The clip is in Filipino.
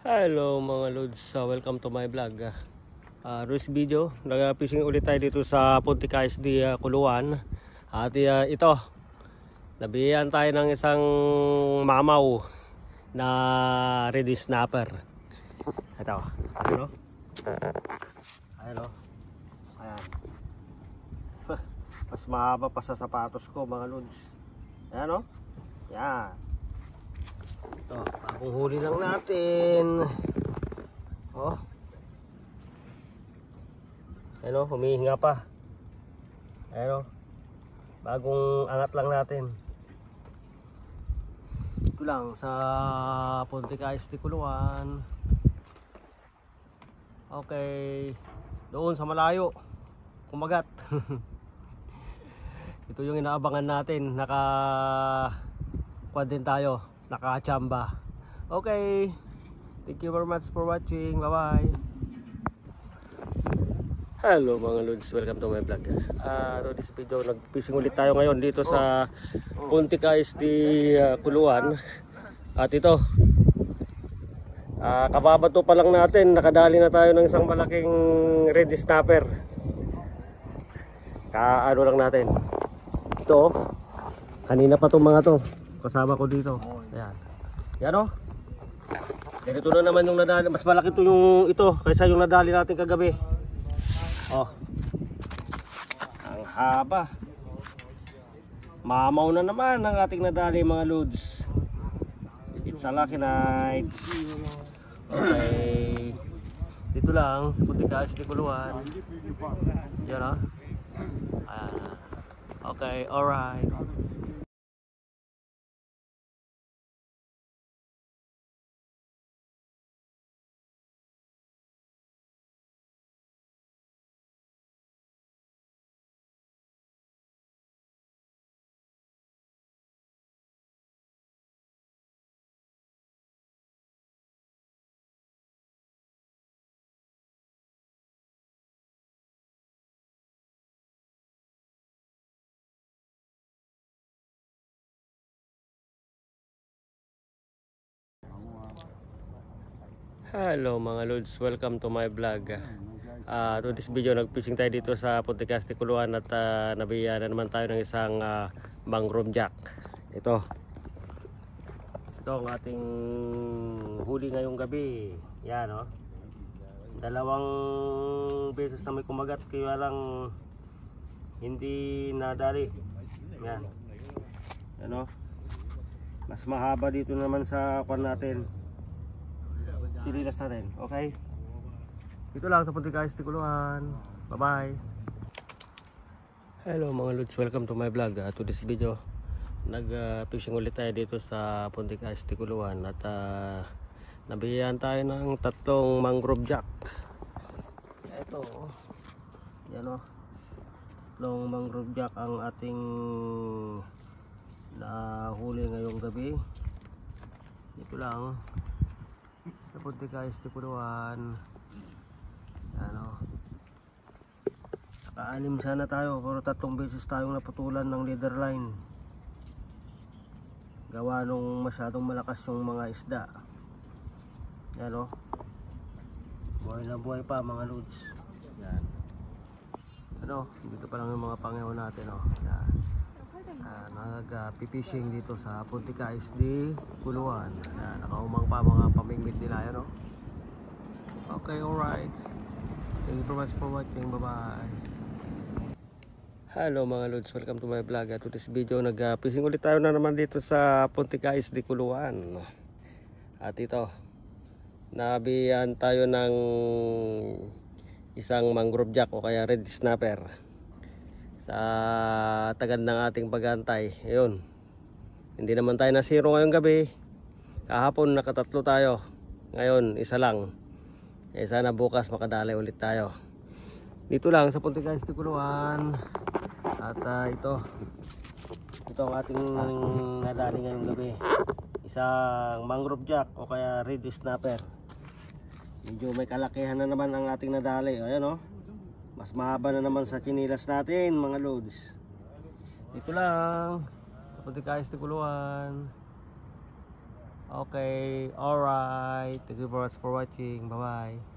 Hello mga lods, welcome to my vlog. This video, nag-fishing ulit tayo dito sa Puntik ISD Kuluan. At ito, nabihan tayo ng isang mamaw na ready snapper. Ito, ano? Ayan o. Ayan. Mas mahaba pa sa sapatos ko mga lods. Ayan o. Yan. Ito, bagong huli lang natin. Oh. Ayan o, humihinga pa. Ayan o, bagong angat lang natin. Ito lang sa Puntik ISD Kuluan. Okay, doon sa malayo kumagat. Ito yung inaabangan natin. Naka-quad din tayo, naka-chamba. Okay, thank you very much for watching. Bye bye. Hello mga lods, welcome to my vlog. This video, nag-fishing ulit tayo ngayon dito sa Puntik ISD Kuluan. At ito, kababato pa lang natin, nakadali na tayo ng isang malaking red snapper. Ano lang natin. Ito, kanina pa itong mga to, kasama ko dito. Ayan. Yan o. Ganito na naman yung nadali. Mas malaki ito yung ito kaysa yung nadali natin kagabi. Oh. Ang haba. Mamaw na naman ang ating nadali mga lods. It's a lucky night. Okay. Dito lang sa Puntik ISD Kuluan. Yan o. Ayan. Okay, alright. Hello mga lods, welcome to my vlog. To this video, nag-fishing tayo dito sa Puntik ISD Kuluan at nabiyan na naman tayo ng isang mangrove jack. Ito ang ating huli ngayong gabi. Yan o. Dalawang beses na may kumagat, kaya lang hindi nadali. Yan. Ano? Mas mahaba dito naman sa kwan natin. Sililas natin, okay? Ito lang sa Puntik ISD Kuluan. Bye bye. Hello mga lods, welcome to my vlog. To this video, nag-fishing ulit tayo dito sa Puntik ISD Kuluan. At nabihan tayo ng tatlong mangrove jack. Ito, yan o. Tatlong mangrove jack ang ating nahuli ngayong gabi. Ito lang sa Puntik ISD Kuluan. Ano, naka-anim sana tayo, pero tatlong beses tayong naputulan ng leader line. Gawa nung masyadong malakas yung mga isda. Yan o, buhay na buhay pa mga lods. Yan. Ano, dito pa lang yung mga pangyaw natin o. Yan. Nag-fishing dito sa Puntik ISD Kuluan. Nakaumang pa mga pamingmit nila yan o. Okay, alright. Thank you very much for watching. Bye bye. Hello mga lods, welcome to my vlog. To this video, nag-fishing ulit tayo na naman dito sa Puntik ISD Kuluan. At ito, nabihan tayo ng isang mangrove jack o kaya red snapper sa tagad ng ating pag-aantay. Ayun, hindi naman tayo na zero ngayong gabi. Kahapon nakatatlo tayo, ngayon isa lang. Sana bukas makadali ulit tayo dito lang sa Puntik ISD Kuluan. At ito ang ating nadali ngayong gabi, isang mangrove jack o kaya red snapper. Medyo may kalakihan na naman ang ating nadali. Ayan o, mas mahaba na naman sa chinilas natin mga loads. Ito lang sa Puntik ISD Kuluan. Okay, alright. Thank you for watching. Bye bye.